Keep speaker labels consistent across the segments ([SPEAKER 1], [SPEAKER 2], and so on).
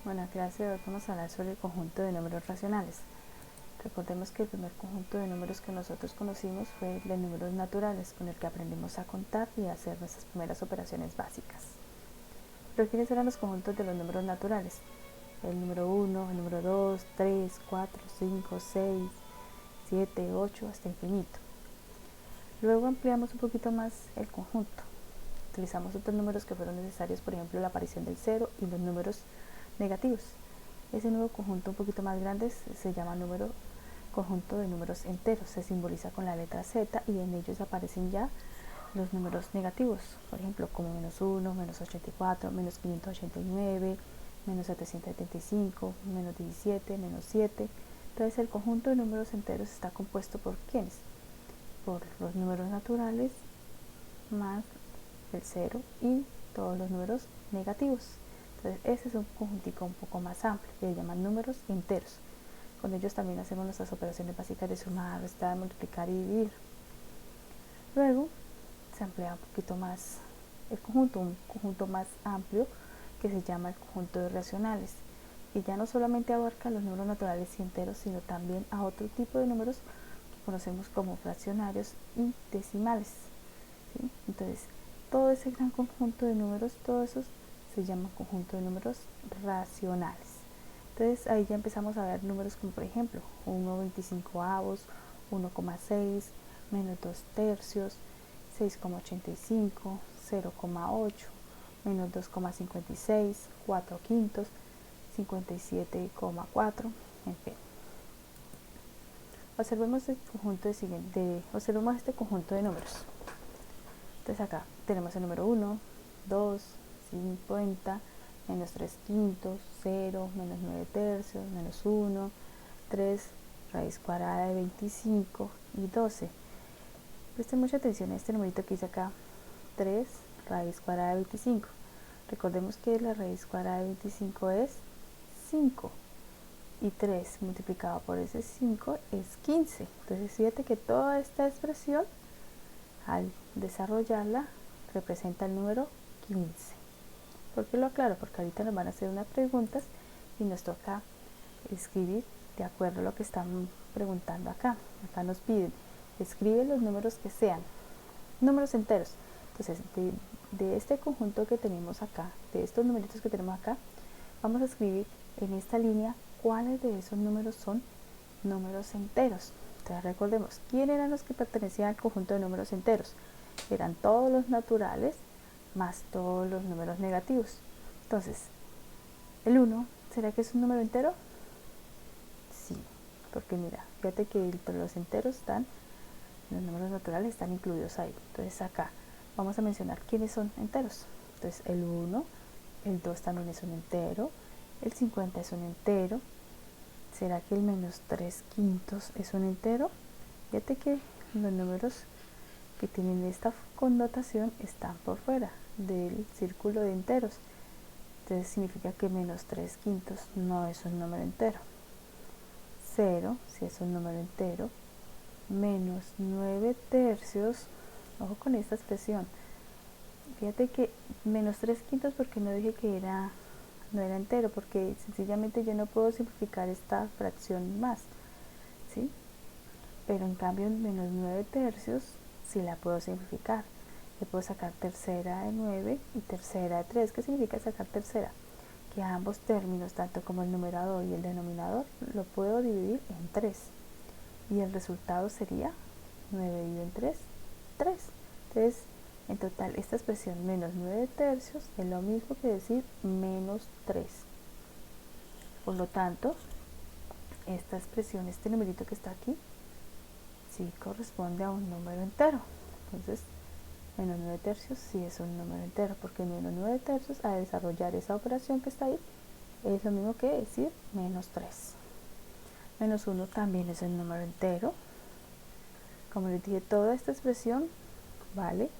[SPEAKER 1] Buena clase, hoy vamos a hablar sobre el conjunto de números racionales. Recordemos que el primer conjunto de números que nosotros conocimos fue el de números naturales, con el que aprendimos a contar y a hacer nuestras primeras operaciones básicas. Pero ¿quiénes eran los conjuntos de los números naturales? El número 1, el número 2, 3, 4, 5, 6, 7, 8, hasta infinito. Luego ampliamos un poquito más el conjunto. Utilizamos otros números que fueron necesarios, por ejemplo, la aparición del 0 y los números negativos. Ese nuevo conjunto un poquito más grande se llama conjunto de números enteros, se simboliza con la letra Z y en ellos aparecen ya los números negativos, por ejemplo como menos 1, menos 84, menos 589, menos 775, menos 17, menos 7. Entonces el conjunto de números enteros está compuesto por ¿quiénes? Por los números naturales más el 0 y todos los números negativos. Entonces ese es un conjuntico un poco más amplio que se llaman números enteros. Con ellos también hacemos nuestras operaciones básicas de sumar, restar, multiplicar y dividir. Luego se amplía un poquito más el conjunto, un conjunto más amplio que se llama el conjunto de racionales, y ya no solamente abarca los números naturales y enteros, sino también a otro tipo de números que conocemos como fraccionarios y decimales, ¿sí? Entonces todo ese gran conjunto de números, todos esos se llama conjunto de números racionales. Entonces ahí ya empezamos a ver números como por ejemplo 1/25, 1,6, menos 2 tercios, 6,85, 0,8, menos 2,56, 4 quintos, 57,4, en fin. Observemos este conjunto de números. Entonces acá tenemos el número 1, 2, 50, menos 3 quintos, 0, menos 9 tercios, menos 1, 3, raíz cuadrada de 25 y 12. Presten mucha atención a este numerito que dice acá, 3 raíz cuadrada de 25. Recordemos que la raíz cuadrada de 25 es 5 y 3 multiplicado por ese 5 es 15. Entonces fíjate que toda esta expresión al desarrollarla representa el número 15. ¿Por qué lo aclaro? Porque ahorita nos van a hacer unas preguntas y nos toca escribir de acuerdo a lo que están preguntando acá. Acá nos piden, escribe los números que sean números enteros. Entonces de este conjunto que tenemos acá, de estos numeritos que tenemos acá, vamos a escribir en esta línea cuáles de esos números son números enteros. Entonces recordemos, ¿quién eran los que pertenecían al conjunto de números enteros? Eran todos los naturales más todos los números negativos. Entonces, el 1, ¿será que es un número entero? Sí, porque mira, fíjate que entre los enteros están, los números naturales están incluidos ahí. Entonces acá vamos a mencionar quiénes son enteros. Entonces el 1, el 2 también es un entero, el 50 es un entero. ¿Será que el menos 3 quintos es un entero? Fíjate que los números que tienen esta connotación están por fuera del círculo de enteros. Entonces significa que menos 3 quintos no es un número entero. 0 si es un número entero. Menos 9 tercios, ojo con esta expresión. Fíjate que menos 3 quintos, porque no dije que no era entero, porque sencillamente yo no puedo simplificar esta fracción más, ¿sí? Pero en cambio menos 9 tercios sí la puedo simplificar. Le puedo sacar tercera de 9 y tercera de 3. ¿Qué significa sacar tercera? Que a ambos términos, tanto como el numerador y el denominador, lo puedo dividir en 3. Y el resultado sería 9 dividido en 3, 3. Entonces, en total, esta expresión menos 9 tercios es lo mismo que decir menos 3. Por lo tanto, esta expresión, este numerito que está aquí, sí corresponde a un número entero. Entonces, menos 9 tercios sí es un número entero, porque menos 9 tercios, a desarrollar esa operación que está ahí, es lo mismo que decir menos 3. Menos 1 también es un número entero. Como les dije, toda esta expresión vale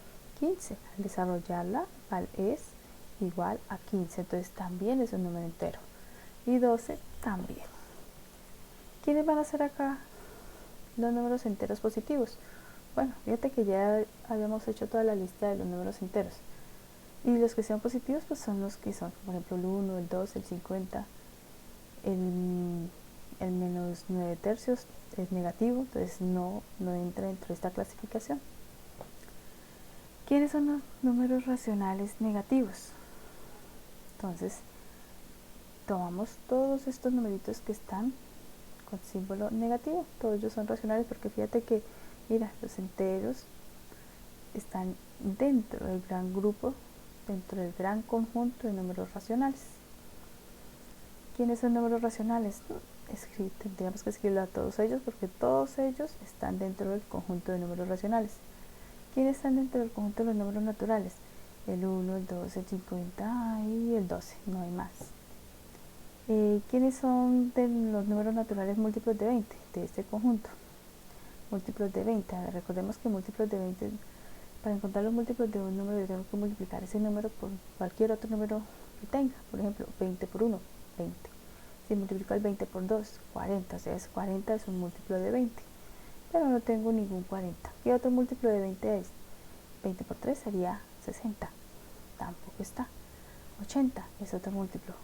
[SPEAKER 1] 15. Al desarrollarla, es igual a 15. Entonces también es un número entero. Y 12 también. ¿Quiénes van a ser acá los números enteros positivos? Bueno, fíjate que ya habíamos hecho toda la lista de los números enteros. Y los que sean positivos pues son los que son, por ejemplo, el 1, el 2, el 50, el menos 9 tercios es negativo, entonces no entra dentro de esta clasificación. ¿Quiénes son los números racionales negativos? Entonces, tomamos todos estos numeritos que están con símbolo negativo, todos ellos son racionales porque fíjate que, mira, los enteros están dentro del gran grupo, dentro del gran conjunto de números racionales. ¿Quiénes son números racionales? Tendríamos que escribirlo a todos ellos porque todos ellos están dentro del conjunto de números racionales. ¿Quiénes están dentro del conjunto de los números naturales? El 1, el 2, el 50 y el 12, no hay más. ¿Quiénes son de los números naturales múltiplos de 20? De este conjunto. Múltiplos de 20. Recordemos que múltiplos de 20, para encontrar los múltiplos de un número, yo tengo que multiplicar ese número por cualquier otro número que tenga. Por ejemplo, 20 por 1, 20. Si multiplico el 20 por 2, 40. O sea, 40 es un múltiplo de 20. Pero no tengo ningún 40. ¿Qué otro múltiplo de 20 es? 20 por 3 sería 60. Tampoco está. 80 es otro múltiplo.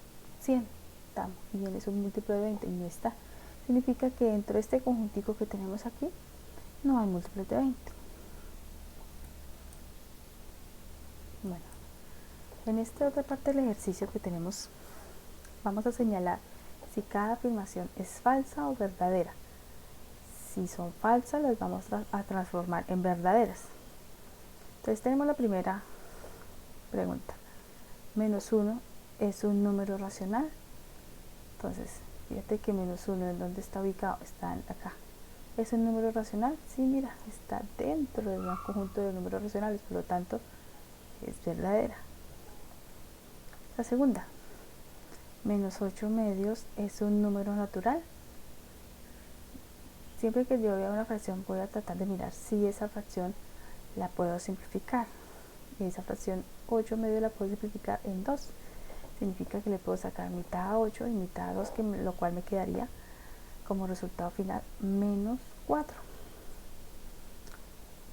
[SPEAKER 1] 100 también es un múltiplo de 20 y no está. Significa que dentro de este conjuntico que tenemos aquí no hay múltiplos de 20. Bueno, en esta otra parte del ejercicio que tenemos, vamos a señalar si cada afirmación es falsa o verdadera. Si son falsas, las vamos a transformar en verdaderas. Entonces tenemos la primera pregunta. Menos 1 es un número racional. Entonces, fíjate que menos 1, ¿en dónde está ubicado? Está acá. ¿Es un número racional? Sí, mira, está dentro del conjunto de números racionales, por lo tanto, es verdadera. La segunda, menos 8 medios es un número natural. Siempre que yo vea una fracción, voy a tratar de mirar si esa fracción la puedo simplificar. Y esa fracción 8 medios la puedo simplificar en 2. Significa que le puedo sacar mitad a 8 y mitad a 2, lo cual me quedaría como resultado final menos 4.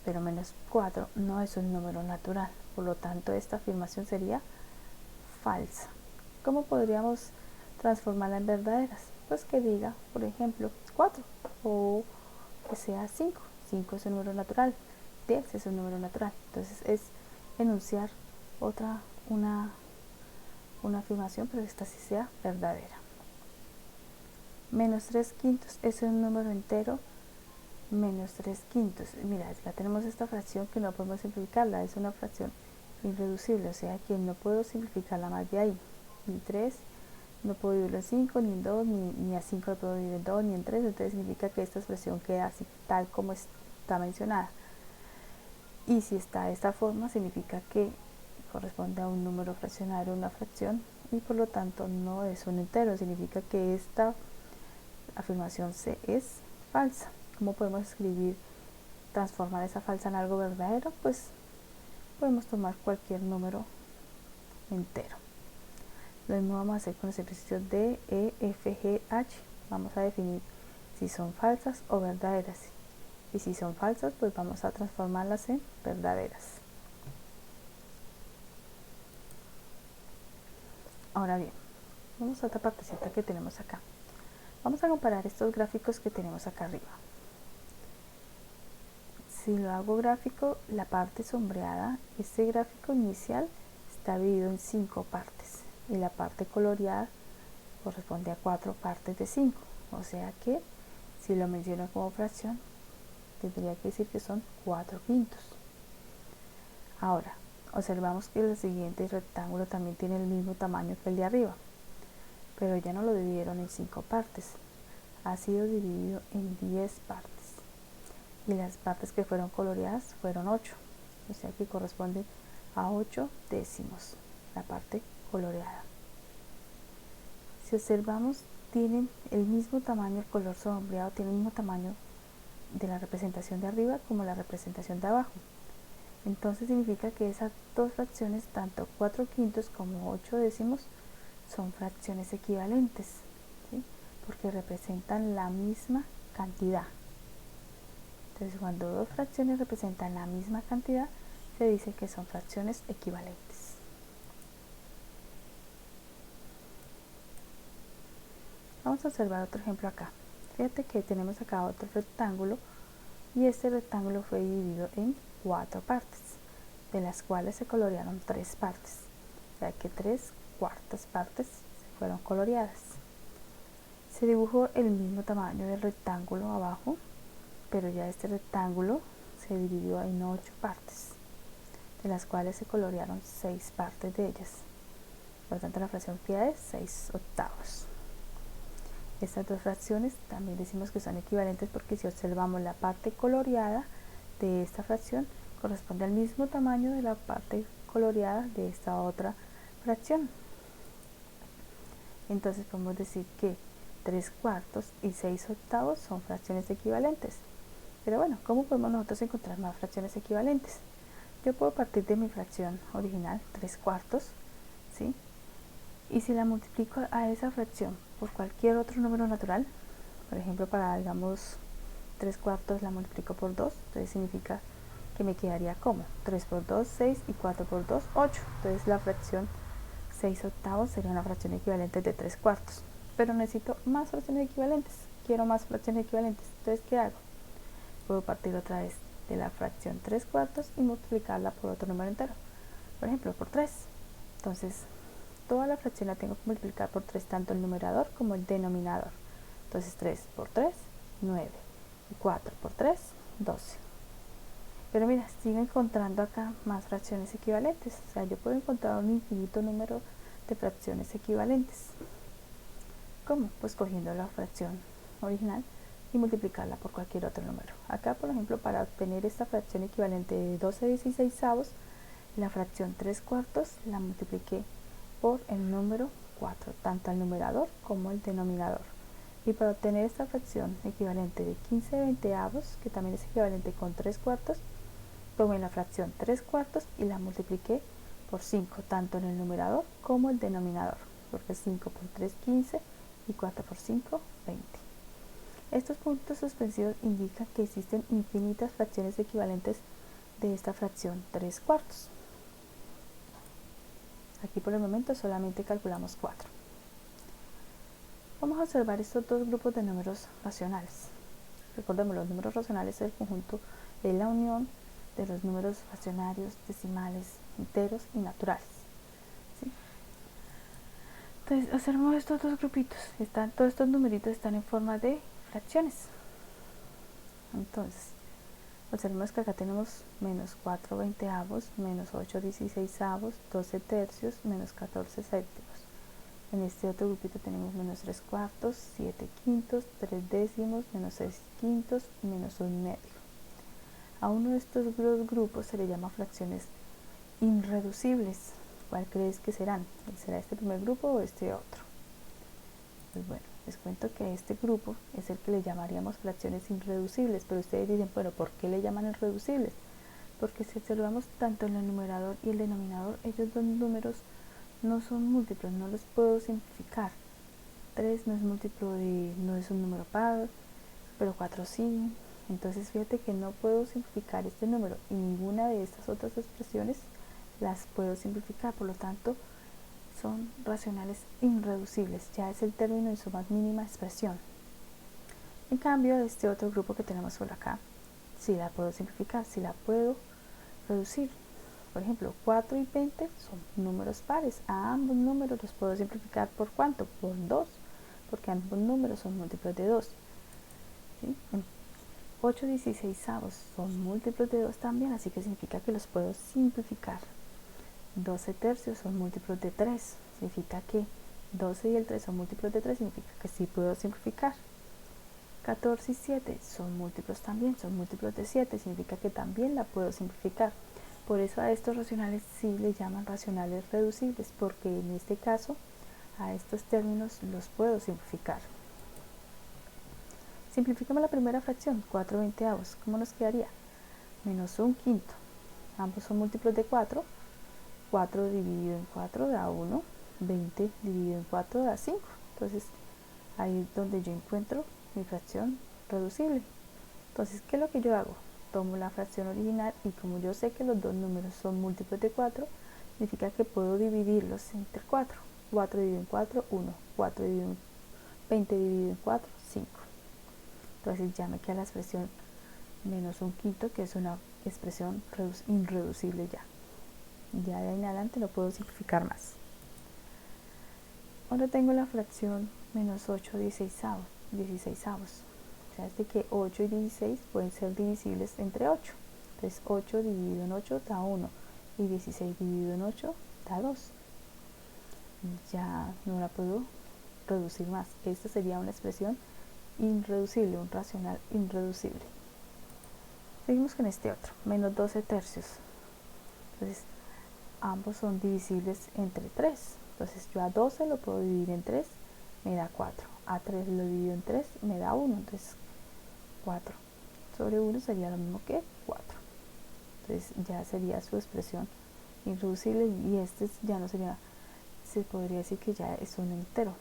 [SPEAKER 1] Pero menos 4 no es un número natural, por lo tanto esta afirmación sería falsa. ¿Cómo podríamos transformarla en verdaderas? Pues que diga, por ejemplo, 4 o que sea 5. 5 es un número natural, 10 es un número natural. Entonces es enunciar una afirmación, pero esta sí sea verdadera. Menos 3 quintos es un número entero. Menos 3 quintos. Mira, ya tenemos esta fracción que no podemos simplificarla. Es una fracción irreducible, o sea que no puedo simplificarla más de ahí. Ni 3, no puedo dividirlo en 5, ni en 2, ni a 5 lo puedo dividir en 2, ni en 3. Entonces significa que esta expresión queda así, tal como está mencionada. Y si está de esta forma, significa que corresponde a un número fraccionario, una fracción, y por lo tanto no es un entero. Significa que esta afirmación C es falsa. ¿Cómo podemos transformar esa falsa en algo verdadero? Pues podemos tomar cualquier número entero. Lo mismo vamos a hacer con los ejercicios D, E, F, G, H. Vamos a definir si son falsas o verdaderas. Y si son falsas, pues vamos a transformarlas en verdaderas. Ahora bien, vamos a otra partecita que tenemos acá. Vamos a comparar estos gráficos que tenemos acá arriba. Si lo hago gráfico, la parte sombreada, este gráfico inicial está dividido en 5 partes y la parte coloreada corresponde a 4 partes de 5. O sea que si lo menciono como fracción, tendría que decir que son 4 quintos. Ahora, observamos que el siguiente rectángulo también tiene el mismo tamaño que el de arriba, pero ya no lo dividieron en 5 partes, ha sido dividido en 10 partes. Y las partes que fueron coloreadas fueron 8, o sea que corresponde a 8 décimos la parte coloreada. Si observamos, tienen el mismo tamaño, el color sombreado tiene el mismo tamaño de la representación de arriba como la representación de abajo. Entonces significa que esas dos fracciones, tanto 4 quintos como 8 décimos, son fracciones equivalentes, ¿sí? Porque representan la misma cantidad. Entonces, cuando dos fracciones representan la misma cantidad, se dice que son fracciones equivalentes. Vamos a observar otro ejemplo acá. Fíjate que tenemos acá otro rectángulo y este rectángulo fue dividido en 4 partes, de las cuales se colorearon 3 partes, o sea que 3/4 partes fueron coloreadas. Se dibujó el mismo tamaño del rectángulo abajo, pero ya este rectángulo se dividió en 8 partes, de las cuales se colorearon 6 partes de ellas. Por lo tanto, la fracción queda de 6/8. Estas dos fracciones también decimos que son equivalentes porque si observamos la parte coloreada de esta fracción corresponde al mismo tamaño de la parte coloreada de esta otra fracción. Entonces podemos decir que 3/4 y 6/8 son fracciones equivalentes. Pero bueno, ¿cómo podemos nosotros encontrar más fracciones equivalentes? Yo puedo partir de mi fracción original, 3/4, ¿sí? Y si la multiplico a esa fracción por cualquier otro número natural, por ejemplo, para, digamos, 3/4 la multiplico por 2, entonces significa que me quedaría como 3 por 2, 6 y 4 por 2, 8. Entonces la fracción 6/8 sería una fracción equivalente de 3/4. Pero necesito más fracciones equivalentes, quiero más fracciones equivalentes, entonces ¿qué hago? Puedo partir otra vez de la fracción 3/4 y multiplicarla por otro número entero, por ejemplo por 3. Entonces toda la fracción la tengo que multiplicar por 3, tanto el numerador como el denominador. Entonces 3 por 3, 9, y 4 por 3, 12. Pero mira, sigo encontrando acá más fracciones equivalentes, o sea, yo puedo encontrar un infinito número de fracciones equivalentes. ¿Cómo? Pues cogiendo la fracción original y multiplicarla por cualquier otro número. Acá, por ejemplo, para obtener esta fracción equivalente de 12/16, la fracción 3/4 la multipliqué por el número 4, tanto al numerador como al denominador. Y para obtener esta fracción equivalente de 15/20, que también es equivalente con 3/4, tomé la fracción 3/4 y la multipliqué por 5, tanto en el numerador como el denominador, porque 5 por 3, 15 y 4 por 5, 20. Estos puntos suspensivos indican que existen infinitas fracciones equivalentes de esta fracción 3/4. Aquí por el momento solamente calculamos 4. Vamos a observar estos dos grupos de números racionales. Recordemos, los números racionales es el conjunto de la unión de los números fraccionarios, decimales, enteros y naturales, ¿sí? Entonces observemos estos dos grupitos, todos estos numeritos están en forma de fracciones. Entonces observemos que acá tenemos menos 4/20, menos 8/16, 12/3, menos 14/7. En este otro grupito tenemos menos 3/4, 7/5, 3/10, menos 6/5 y menos 1/2. A uno de estos dos grupos se le llama fracciones irreducibles. ¿Cuál crees que serán? ¿Será este primer grupo o este otro? Pues bueno, les cuento que este grupo es el que le llamaríamos fracciones irreducibles, pero ustedes dicen, bueno, ¿por qué le llaman irreducibles? Porque si observamos tanto en el numerador y el denominador, ellos dos números no son múltiplos, no los puedo simplificar. 3 no es múltiplo no es un número par, pero 4 sí. Entonces fíjate que no puedo simplificar este número y ninguna de estas otras expresiones las puedo simplificar, por lo tanto son racionales irreducibles, ya es el término en su más mínima expresión. En cambio, este otro grupo que tenemos por acá, sí la puedo simplificar, sí la puedo reducir. Por ejemplo, 4 y 20 son números pares, a ambos números los puedo simplificar por ¿cuánto? Por 2, porque ambos números son múltiplos de 2. ¿Sí? 8/16 son múltiplos de 2 también, así que significa que los puedo simplificar. 12/3 son múltiplos de 3, significa que 12 y el 3 son múltiplos de 3, significa que sí puedo simplificar. 14 y 7 son múltiplos también, son múltiplos de 7, significa que también la puedo simplificar. Por eso a estos racionales sí les llaman racionales reducibles, porque en este caso a estos términos los puedo simplificar. Simplificamos la primera fracción, 4/20. ¿Cómo nos quedaría? Menos 1/5. Ambos son múltiplos de 4. 4 dividido en 4 da 1. 20 dividido en 4 da 5. Entonces ahí es donde yo encuentro mi fracción reducible. Entonces, ¿qué es lo que yo hago? Tomo la fracción original y como yo sé que los dos números son múltiplos de 4, significa que puedo dividirlos entre 4. 4 dividido en 4, 1. 4 dividido en 20 dividido en 4, 5. Entonces ya me queda la expresión menos un quinto, que es una expresión irreducible ya. Ya de ahí en adelante no puedo simplificar más. Ahora tengo la fracción menos 8 16avos. O sea, es de que 8 y 16 pueden ser divisibles entre 8. Entonces 8 dividido en 8 da 1 y 16 dividido en 8 da 2. Ya no la puedo reducir más. Esta sería una expresión irreducible, un racional irreducible. Seguimos con este otro, menos 12 tercios. Entonces ambos son divisibles entre 3. Entonces yo a 12 lo puedo dividir en 3, me da 4. A 3 lo divido en 3, me da 1. Entonces 4 sobre 1 sería lo mismo que 4. Entonces ya sería su expresión irreducible y este ya no sería, se podría decir que ya es un entero.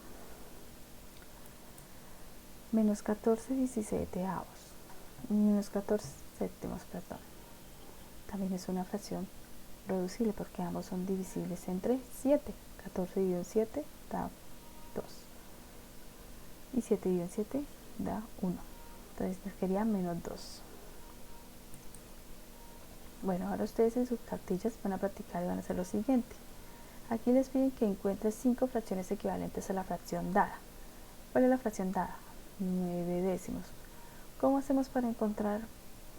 [SPEAKER 1] Menos 14 17avos. Menos 14 séptimos, perdón. También es una fracción reducible porque ambos son divisibles entre 7. 14 dividido en 7 da 2. Y 7 dividido en 7 da 1. Entonces nos quedaría menos 2. Bueno, ahora ustedes en sus cartillas van a practicar y van a hacer lo siguiente. Aquí les piden que encuentren 5 fracciones equivalentes a la fracción dada. ¿Cuál es la fracción dada? 9 décimos. ¿Cómo hacemos para encontrar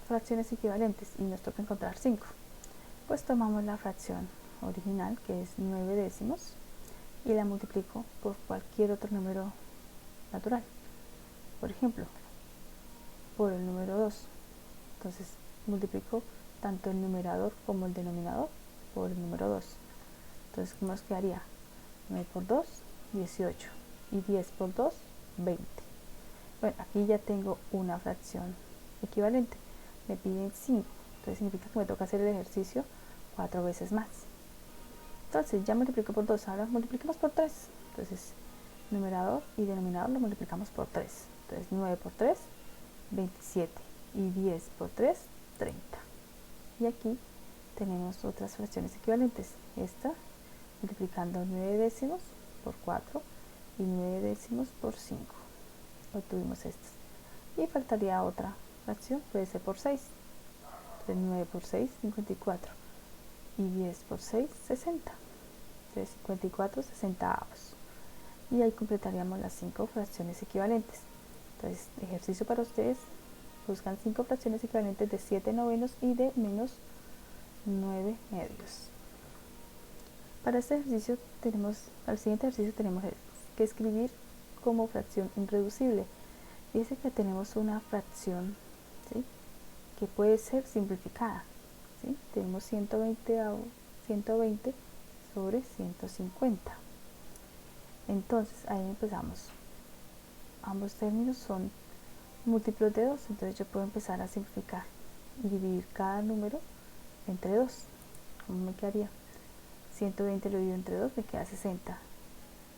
[SPEAKER 1] fracciones equivalentes? Y nos toca encontrar 5. Pues tomamos la fracción original, que es 9 décimos, y la multiplico por cualquier otro número natural. Por ejemplo, por el número 2. Entonces multiplico tanto el numerador como el denominador por el número 2. Entonces, ¿cómo nos quedaría? 9 por 2, 18. Y 10 por 2, 20. Bueno, aquí ya tengo una fracción equivalente. Me piden 5. Entonces significa que me toca hacer el ejercicio 4 veces más. Entonces ya multiplico por 2. Ahora multipliquemos por 3. Entonces numerador y denominador lo multiplicamos por 3. Entonces 9 por 3, 27. Y 10 por 3, 30. Y aquí tenemos otras fracciones equivalentes. Esta multiplicando 9 décimos por 4 y 9 décimos por 5. Obtuvimos estas. Y faltaría otra fracción, puede ser por 6. Entonces 9 por 6, 54. Y 10 por 6, 60. Entonces 54 60avos. Y ahí completaríamos las 5 fracciones equivalentes. Entonces, ejercicio para ustedes: buscan 5 fracciones equivalentes de 7 novenos y de menos 9 medios. Para este ejercicio al siguiente ejercicio tenemos que escribir como fracción irreducible. Dice que tenemos una fracción, ¿sí?, que puede ser simplificada, ¿sí? Tenemos 120 sobre 150. Entonces ahí empezamos. Ambos términos son múltiplos de 2, entonces yo puedo empezar a simplificar y dividir cada número entre 2. ¿Cómo me quedaría? 120 lo divido entre 2, me queda 60.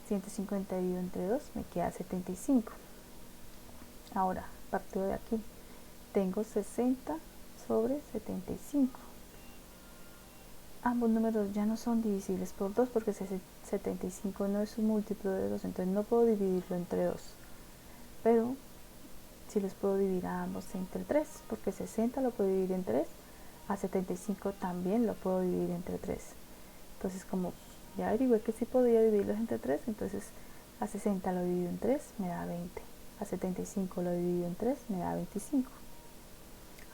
[SPEAKER 1] 150 dividido entre 2, me queda 75. Ahora, partido de aquí, tengo 60 sobre 75. Ambos números ya no son divisibles por 2 porque 75 no es un múltiplo de 2, entonces no puedo dividirlo entre 2. Pero sí los puedo dividir a ambos entre 3, porque 60 lo puedo dividir en 3, a 75 también lo puedo dividir entre 3. Entonces, como ya averigué que sí podía dividirlos entre 3, entonces a 60 lo divido en 3, me da 20. A 75 lo divido en 3, me da 25.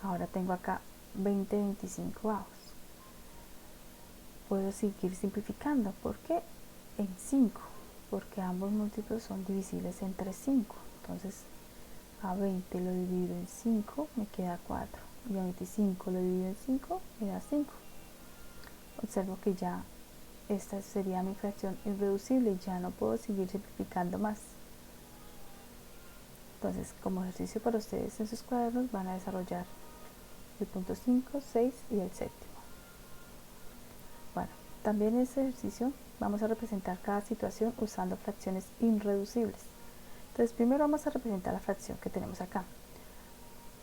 [SPEAKER 1] Ahora tengo acá 20 25avos. Puedo seguir simplificando. ¿Por qué? En 5, porque ambos múltiplos son divisibles entre 5. Entonces a 20 lo divido en 5, me queda 4. Y a 25 lo divido en 5, me da 5. Observo que ya esta sería mi fracción irreducible, ya no puedo seguir simplificando más. Entonces, como ejercicio para ustedes en sus cuadernos, van a desarrollar el punto 5, 6 y el séptimo. Bueno, también en este ejercicio vamos a representar cada situación usando fracciones irreducibles. Entonces, primero vamos a representar la fracción que tenemos acá.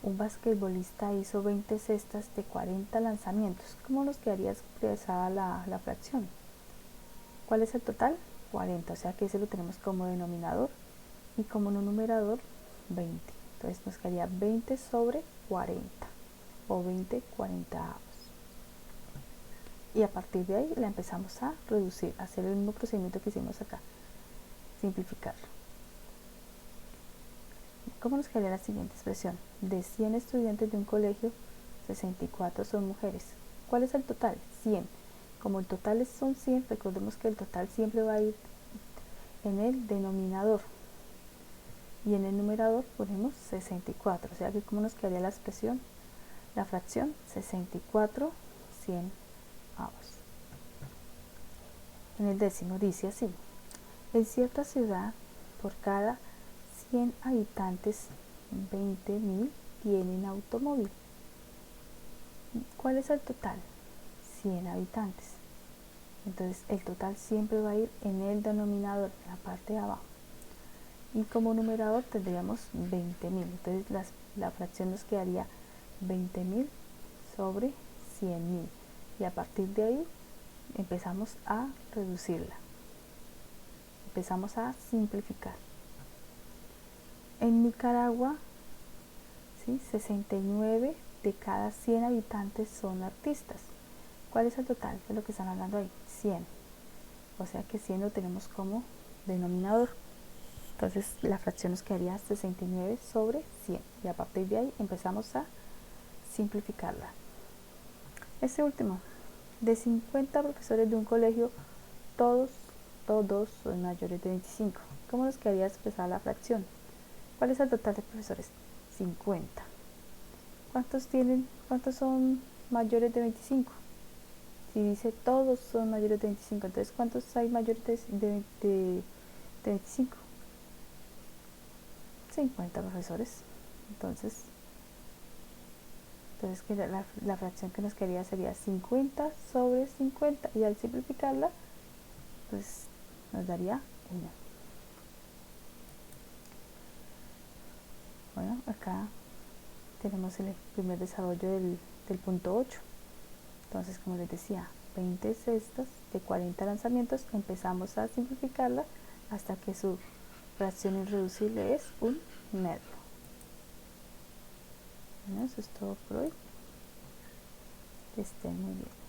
[SPEAKER 1] Un basquetbolista hizo 20 cestas de 40 lanzamientos. ¿Cómo nos quedaría expresada la fracción? ¿Cuál es el total? 40, o sea que ese lo tenemos como denominador y como numerador 20. Entonces nos quedaría 20 sobre 40 o 20 40avos. Y a partir de ahí la empezamos a reducir, a hacer el mismo procedimiento que hicimos acá, simplificar. ¿Cómo nos quedaría la siguiente expresión? De 100 estudiantes de un colegio, 64 son mujeres. ¿Cuál es el total? 100. Como el total son 100, recordemos que el total siempre va a ir en el denominador. Y en el numerador ponemos 64. O sea que ¿cómo nos quedaría la expresión? La fracción 64 100avos. En el décimo dice así: en cierta ciudad, por cada 100 habitantes, 20.000 tienen automóvil. ¿Cuál es el total? 100 habitantes. Entonces el total siempre va a ir en el denominador, en la parte de abajo. Y como numerador tendríamos 20.000. Entonces la fracción nos quedaría 20.000 sobre 100.000. Y a partir de ahí empezamos a reducirla. Empezamos a simplificar. En Nicaragua, ¿sí?, 69 de cada 100 habitantes son artistas. ¿Cuál es el total de lo que están hablando ahí? 100. O sea que 100 lo tenemos como denominador. Entonces la fracción nos quedaría 69 sobre 100. Y a partir de ahí empezamos a simplificarla. Este último, de 50 profesores de un colegio, todos son mayores de 25. ¿Cómo nos quedaría expresar la fracción? ¿Cuál es el total de profesores? 50. ¿Cuántos son mayores de 25? Si dice todos son mayores de 25, entonces ¿cuántos hay mayores de 25? 50 profesores. Entonces que la fracción que nos quedaría sería 50 sobre 50, y al simplificarla pues nos daría 1. Bueno, acá tenemos el primer desarrollo del punto 8. Entonces, como les decía, 20 cestas de 40 lanzamientos, empezamos a simplificarla hasta que su fracción irreducible es un metro. Bueno, eso es todo por hoy. Que estén muy bien.